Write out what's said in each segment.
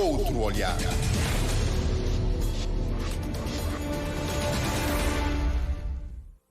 outro olhar.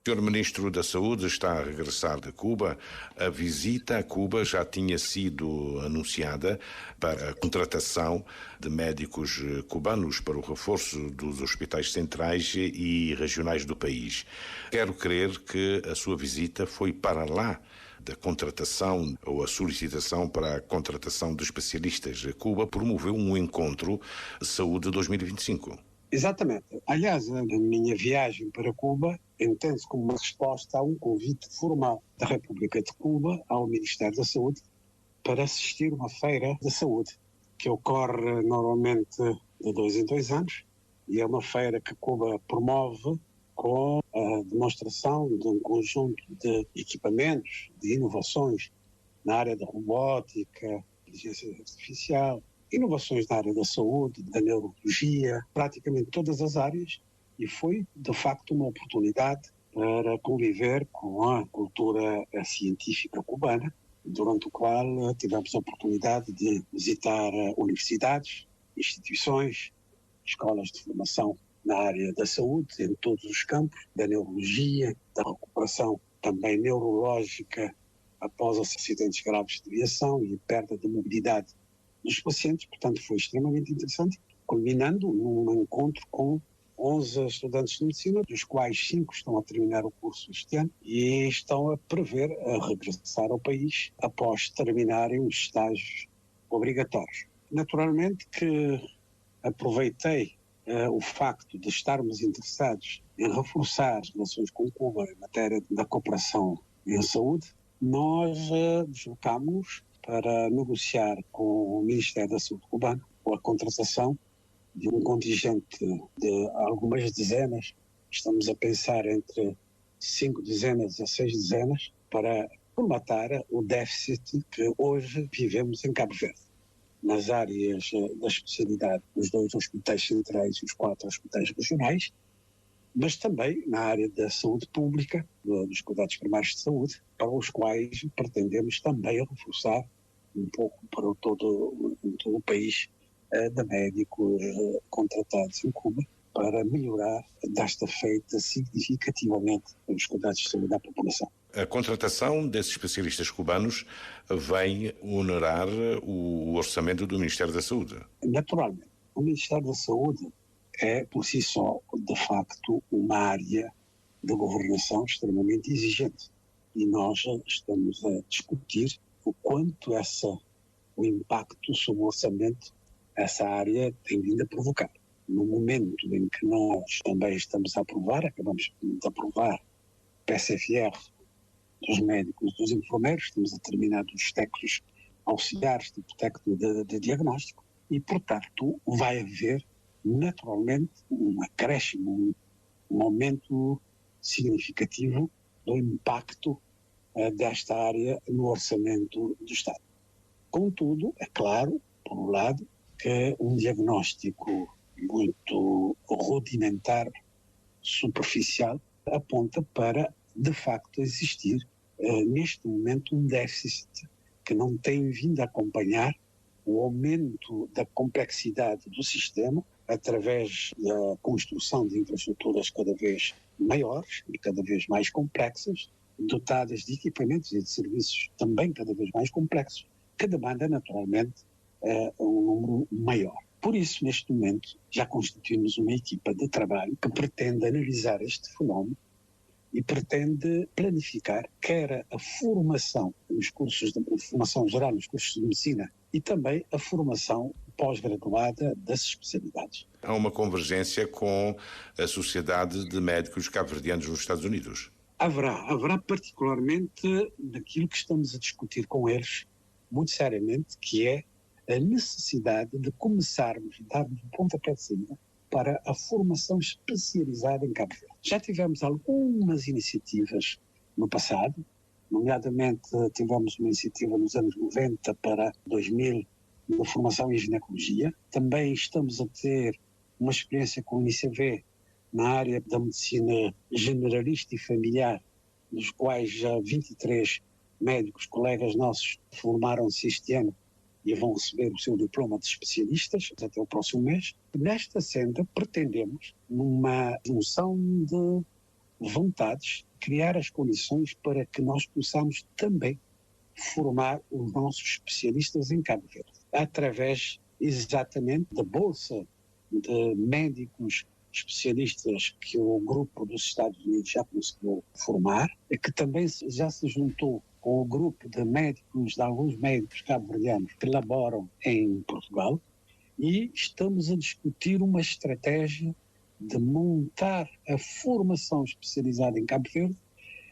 O Sr. Ministro da Saúde está a regressar de Cuba. A visita a Cuba já tinha sido anunciada para a contratação de médicos cubanos para o reforço dos hospitais centrais e regionais do país. Quero crer que a sua visita foi para lá da contratação ou a solicitação para a contratação de especialistas. Cuba promoveu um encontro Saúde 2025. Exatamente. Aliás, a minha viagem para Cuba entende-se como uma resposta a um convite formal da República de Cuba ao Ministério da Saúde para assistir a uma feira da saúde, que ocorre normalmente de 2 em 2 anos, e é uma feira que Cuba promove com a demonstração de um conjunto de equipamentos, de inovações na área da robótica, inteligência artificial, inovações na área da saúde, da neurologia, praticamente todas as áreas, e foi, de facto, uma oportunidade para conviver com a cultura científica cubana, durante o qual tivemos a oportunidade de visitar universidades, instituições, escolas de formação na área da saúde, em todos os campos, da neurologia, da recuperação também neurológica após acidentes graves de viação e perda de mobilidade dos pacientes. Portanto, foi extremamente interessante, culminando num encontro com 11 estudantes de medicina, dos quais 5 estão a terminar o curso este ano e estão a prever a regressar ao país após terminarem os estágios obrigatórios. Naturalmente que aproveitei o facto de estarmos interessados em reforçar as relações com Cuba em matéria da cooperação em saúde. Nós deslocámos-nos para negociar com o Ministério da Saúde cubano a contratação de um contingente de algumas dezenas, estamos a pensar entre 5 dezenas a 6 dezenas, para colmatar o déficit que hoje vivemos em Cabo Verde, nas áreas da especialidade dos 2 hospitais centrais e os 4 hospitais regionais, mas também na área da saúde pública, dos cuidados primários de saúde, para os quais pretendemos também reforçar um pouco para todo o país de médicos contratados em Cuba, para melhorar desta feita significativamente os cuidados de saúde à população. A contratação desses especialistas cubanos vem honorar o orçamento do Ministério da Saúde? Naturalmente. O Ministério da Saúde é, por si só, de facto, uma área de governação extremamente exigente. E nós estamos a discutir o quanto o impacto sobre o orçamento essa área tem vindo a provocar. No momento em que nós também estamos a aprovar, acabamos de aprovar PSFR dos médicos, dos enfermeiros, estamos a terminar dos técnicos auxiliares, tipo técnico de diagnóstico, e, portanto, vai haver naturalmente um acréscimo, um aumento significativo do impacto desta área no orçamento do Estado. Contudo, é claro, por um lado, que um diagnóstico muito rudimentar, superficial, aponta para, de facto, existir neste momento um déficit que não tem vindo a acompanhar o aumento da complexidade do sistema através da construção de infraestruturas cada vez maiores e cada vez mais complexas, dotadas de equipamentos e de serviços também cada vez mais complexos, que demanda naturalmente um número maior. Por isso, neste momento, já constituímos uma equipa de trabalho que pretende analisar este fenómeno e pretende planificar quer a formação nos cursos de formação geral, nos cursos de medicina, e também a formação pós-graduada das especialidades. Há uma convergência com a Sociedade de Médicos Cabo-Verdianos nos Estados Unidos? Haverá particularmente naquilo que estamos a discutir com eles, muito seriamente, que é a necessidade de começarmos a darmos um pontapé de saída para a formação especializada em Cabo Verde. Já tivemos algumas iniciativas no passado, nomeadamente tivemos uma iniciativa nos anos 90 para 2000 de formação em ginecologia. Também estamos a ter uma experiência com o INICV na área da medicina generalista e familiar, dos quais já 23 médicos, colegas nossos, formaram-se este ano e vão receber o seu diploma de especialistas até o próximo mês. Nesta senda, pretendemos, numa junção de vontades, criar as condições para que nós possamos também formar os nossos especialistas em Cabo Verde, através exatamente da bolsa de médicos especialistas que o grupo dos Estados Unidos já conseguiu formar, que também já se juntou com o grupo de médicos, de alguns médicos cabo-verdianos que laboram em Portugal, e estamos a discutir uma estratégia de montar a formação especializada em Cabo Verde,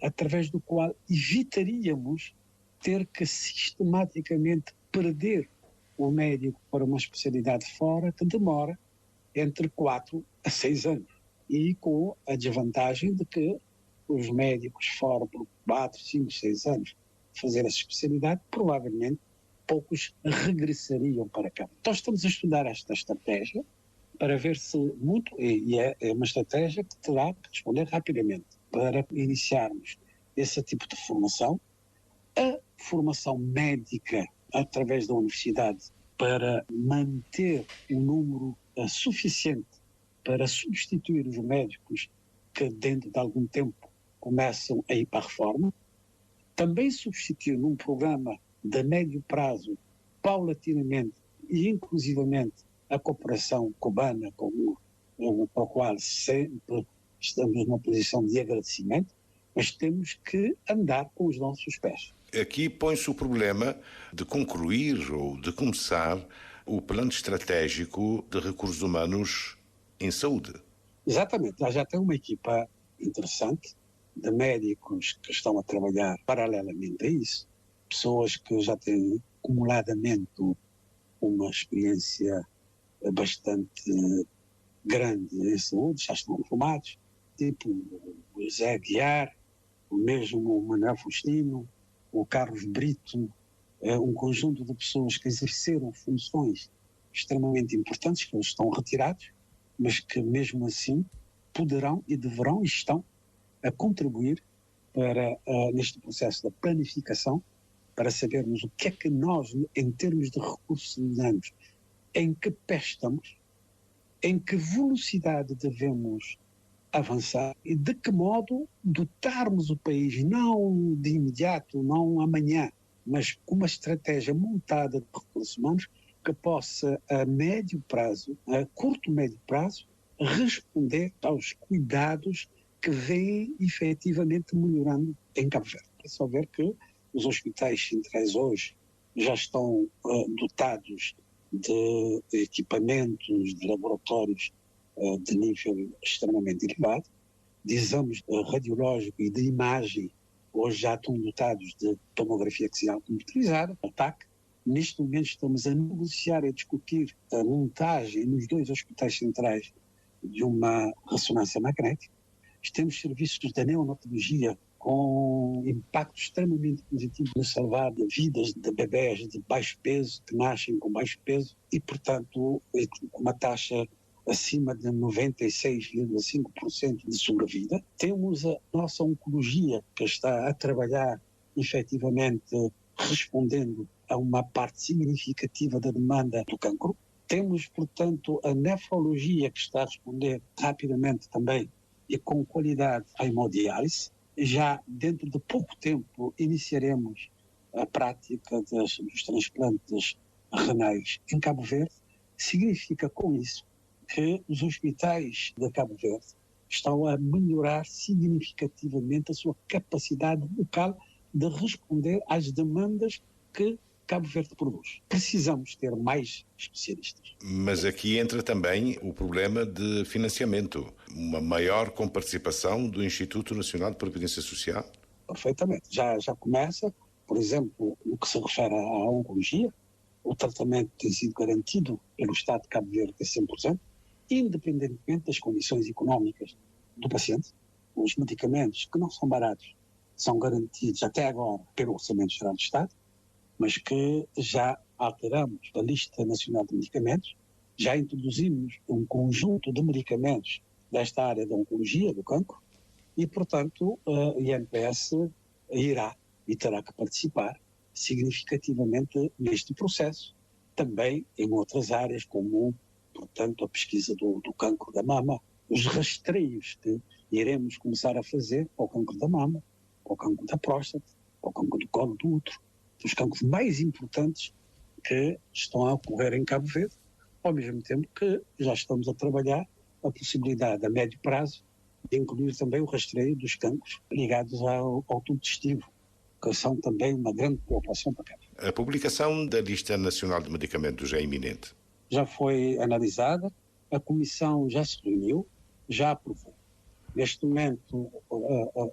através do qual evitaríamos ter que sistematicamente perder o médico para uma especialidade fora, que demora entre 4 a 6 anos. E com a desvantagem de que os médicos fora por 4, 5, 6 anos fazer essa especialidade, provavelmente poucos regressariam para cá. Então estamos a estudar esta estratégia para ver se é uma estratégia que terá que responder rapidamente para iniciarmos esse tipo de formação. A formação médica através da universidade para manter um número suficiente para substituir os médicos que dentro de algum tempo começam a ir para a reforma. Também substituir num programa de médio prazo, paulatinamente e inclusivamente a cooperação cubana, com o qual sempre estamos numa posição de agradecimento, mas temos que andar com os nossos pés. Aqui põe-se o problema de concluir ou de começar o plano estratégico de recursos humanos em saúde. Exatamente. Já tem uma equipa interessante de médicos que estão a trabalhar paralelamente a isso, pessoas que já têm acumuladamente uma experiência bastante grande em saúde, já estão formados, tipo o Zé Guiar, o mesmo o Manuel Faustino, o Carlos Brito, um conjunto de pessoas que exerceram funções extremamente importantes, que eles estão retirados, mas que mesmo assim poderão e deverão e estão a contribuir para, neste processo da planificação, para sabermos o que é que nós, em termos de recursos humanos, em que pé estamos, em que velocidade devemos avançar e de que modo dotarmos o país, não de imediato, não amanhã, mas com uma estratégia montada de recursos humanos que possa, a médio prazo, a curto e médio prazo, responder aos cuidados que vêm efetivamente melhorando em Cabo Verde. É só ver que os hospitais centrais hoje já estão dotados de equipamentos, de laboratórios de nível extremamente elevado, de exames radiológicos e de imagem, hoje já estão dotados de tomografia axial computadorizada, TAC. Neste momento estamos a negociar e a discutir a montagem nos 2 hospitais centrais de uma ressonância magnética. Temos serviços da neonatologia com impacto extremamente positivo no salvar de vidas de bebés de baixo peso, que nascem com baixo peso e, portanto, com uma taxa acima de 96,5% de sobrevida. Temos a nossa oncologia, que está a trabalhar efetivamente respondendo a uma parte significativa da demanda do cancro. Temos, portanto, a nefrologia, que está a responder rapidamente também e com qualidade à hemodiálise. Já dentro de pouco tempo iniciaremos a prática dos transplantes renais em Cabo Verde. Significa com isso que os hospitais de Cabo Verde estão a melhorar significativamente a sua capacidade local de responder às demandas que Cabo Verde produz. Precisamos ter mais especialistas. Mas aqui entra também o problema de financiamento, uma maior comparticipação do Instituto Nacional de Previdência Social? Perfeitamente. Já começa, por exemplo, no que se refere à oncologia, o tratamento tem sido garantido pelo Estado de Cabo Verde a 100%, independentemente das condições económicas do paciente. Os medicamentos, que não são baratos, são garantidos até agora pelo Orçamento Geral do Estado, mas que já alteramos a lista nacional de medicamentos, já introduzimos um conjunto de medicamentos desta área da oncologia, do cancro, e, portanto, a INPS irá e terá que participar significativamente neste processo, também em outras áreas, como, portanto, a pesquisa do cancro da mama, os rastreios que iremos começar a fazer para o cancro da mama, para o cancro da próstata, para o cancro do colo do útero, os cancros mais importantes que estão a ocorrer em Cabo Verde, ao mesmo tempo que já estamos a trabalhar a possibilidade a médio prazo de incluir também o rastreio dos cancros ligados ao tubo digestivo, que são também uma grande preocupação para Cabo Verde. A publicação da Lista Nacional de Medicamentos é iminente? Já foi analisada, a Comissão já se reuniu, já aprovou. Neste momento,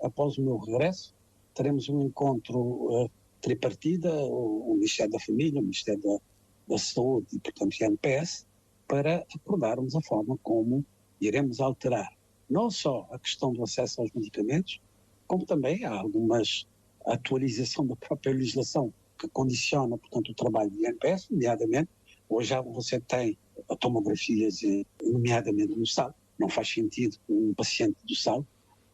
após o meu regresso, teremos um encontro tripartida, o Ministério da Família, o Ministério da Saúde e, portanto, o INPS, para acordarmos a forma como iremos alterar não só a questão do acesso aos medicamentos, como também há algumas atualização da própria legislação que condiciona, portanto, o trabalho do INPS, nomeadamente, hoje já você tem tomografias, nomeadamente no SAL, não faz sentido que um paciente do SAL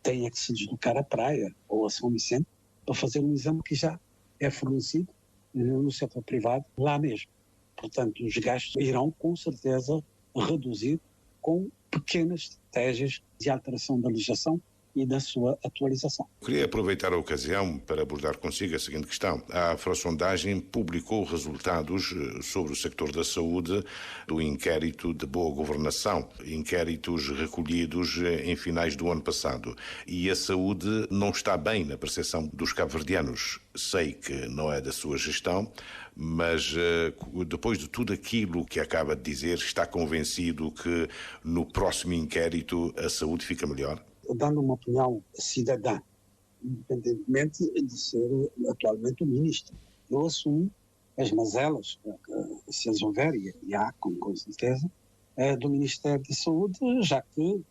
tenha que se deslocar à praia ou a São Vicente para fazer um exame que já é fornecido no setor privado lá mesmo. Portanto, os gastos irão com certeza reduzir com pequenas estratégias de alteração da legislação e da sua atualização. Queria aproveitar a ocasião para abordar consigo a seguinte questão. A Afrosondagem publicou resultados sobre o sector da saúde do inquérito de boa governação, inquéritos recolhidos em finais do ano passado. E a saúde não está bem na percepção dos cabo-verdianos. Sei que não é da sua gestão, mas depois de tudo aquilo que acaba de dizer, está convencido que no próximo inquérito a saúde fica melhor? Dando uma opinião cidadã, independentemente de ser atualmente o ministro. Eu assumo as mazelas, se as houver, e há, com certeza, do Ministério da Saúde, já que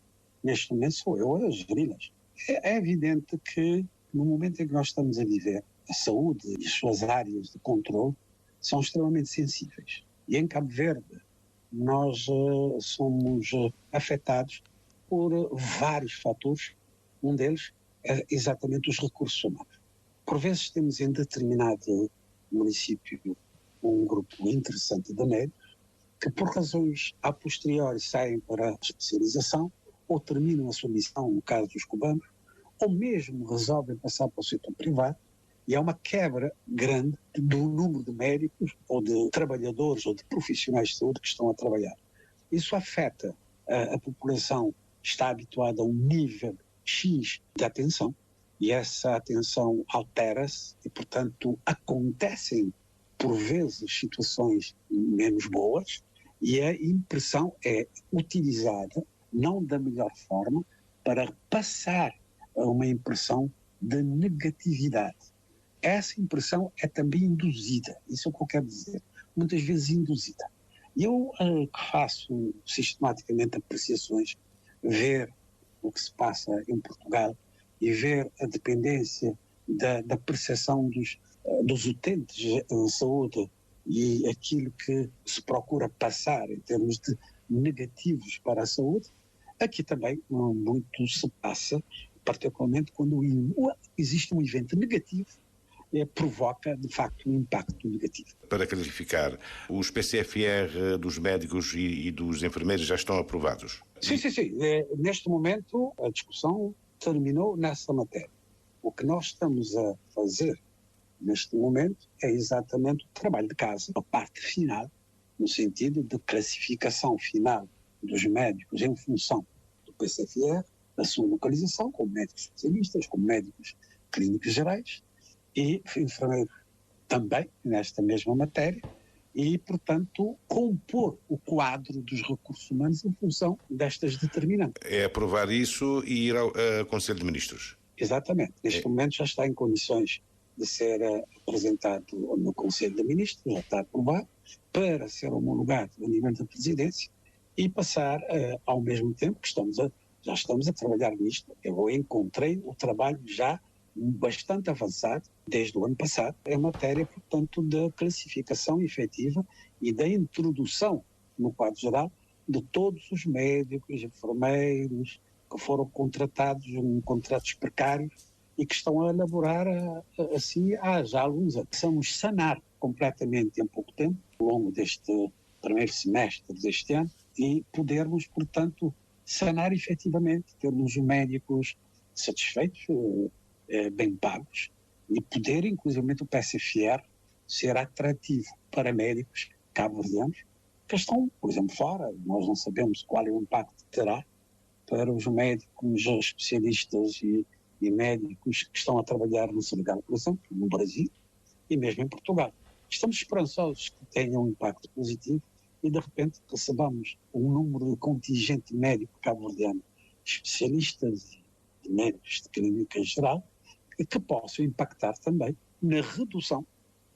neste momento sou eu a geri-las. É evidente que no momento em que nós estamos a viver, a saúde e as suas áreas de controle são extremamente sensíveis. E em Cabo Verde nós somos afetados por vários fatores, um deles é exatamente os recursos humanos. Por vezes temos em determinado município um grupo interessante de médicos que por razões a posteriori saem para a especialização ou terminam a sua missão, no caso dos cubanos, ou mesmo resolvem passar para o setor privado, e há uma quebra grande do número de médicos ou de trabalhadores ou de profissionais de saúde que estão a trabalhar. Isso afeta a população, está habituada a um nível X de atenção, e essa atenção altera-se e, portanto, acontecem, por vezes, situações menos boas, e a impressão é utilizada, não da melhor forma, para passar a uma impressão de negatividade. Essa impressão é também induzida, isso é o que eu quero dizer, muitas vezes induzida. Eu que faço sistematicamente apreciações, ver o que se passa em Portugal e ver a dependência da percepção dos utentes de saúde e aquilo que se procura passar em termos de negativos para a saúde, aqui também muito se passa, particularmente quando existe um evento negativo, provoca, de facto, um impacto negativo. Para clarificar, os PCFR dos médicos e dos enfermeiros já estão aprovados? Sim. Neste momento, a discussão terminou nessa matéria. O que nós estamos a fazer neste momento é exatamente o trabalho de casa, a parte final, no sentido de classificação final dos médicos em função do PCFR, da sua localização, como médicos especialistas, como médicos clínicos gerais, e enfermeiros também nesta mesma matéria, e, portanto, compor o quadro dos recursos humanos em função destas determinantes. É aprovar isso e ir ao Conselho de Ministros? Exatamente. Neste momento já está em condições de ser apresentado no Conselho de Ministros, já está aprovado, para ser homologado a nível da Presidência e passar ao mesmo tempo que já estamos a trabalhar nisto. Eu encontrei o trabalho já bastante avançado desde o ano passado, em matéria, portanto, da classificação efetiva e da introdução no quadro geral de todos os médicos, enfermeiros que foram contratados em contratos precários e que estão a elaborar assim há já alguns anos. Precisamos sanar completamente em pouco tempo, ao longo deste primeiro semestre deste ano, e podermos, portanto, sanar efetivamente, termos médicos satisfeitos, bem pagos, e poder, inclusive, o PSFR ser atrativo para médicos cabo-verdianos que estão, por exemplo, fora. Nós não sabemos qual é o impacto que terá para os médicos especialistas e médicos que estão a trabalhar no Senegal, por exemplo, no Brasil e mesmo em Portugal. Estamos esperançosos que tenha um impacto positivo e, de repente, recebamos um número de contingente médico cabo-verdiano, especialistas e médicos de clínica geral, que possam impactar também na redução,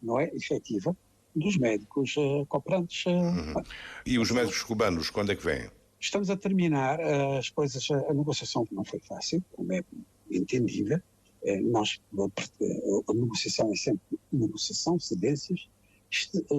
não é, efetiva, dos médicos cooperantes. E os médicos cubanos, quando é que vêm? Estamos a terminar as coisas, a negociação não foi fácil, como é entendível. A negociação é sempre negociação, cedências.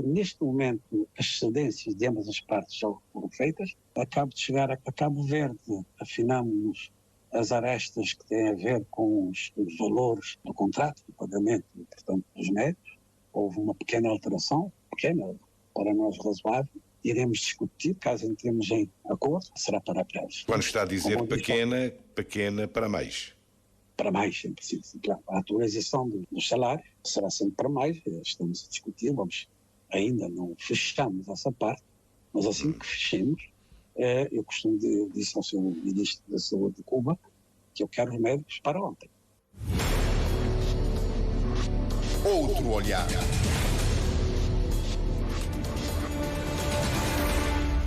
Neste momento, as cedências de ambas as partes já foram feitas. Acabo de chegar a Cabo Verde, afinamos as arestas que têm a ver com os valores do contrato, do pagamento, portanto, dos médicos. Houve uma pequena alteração, pequena, para nós razoável. Iremos discutir, caso entremos em acordo, será para breve. Quando está a dizer pequena para mais? Para mais, sempre preciso. Claro. A atualização dos salários será sempre para mais, estamos a discutir, ainda não fechamos essa parte, mas assim que fechemos, eu costumo dizer ao Sr. Ministro da Saúde de Cuba que eu quero os médicos para ontem. Outro olhar.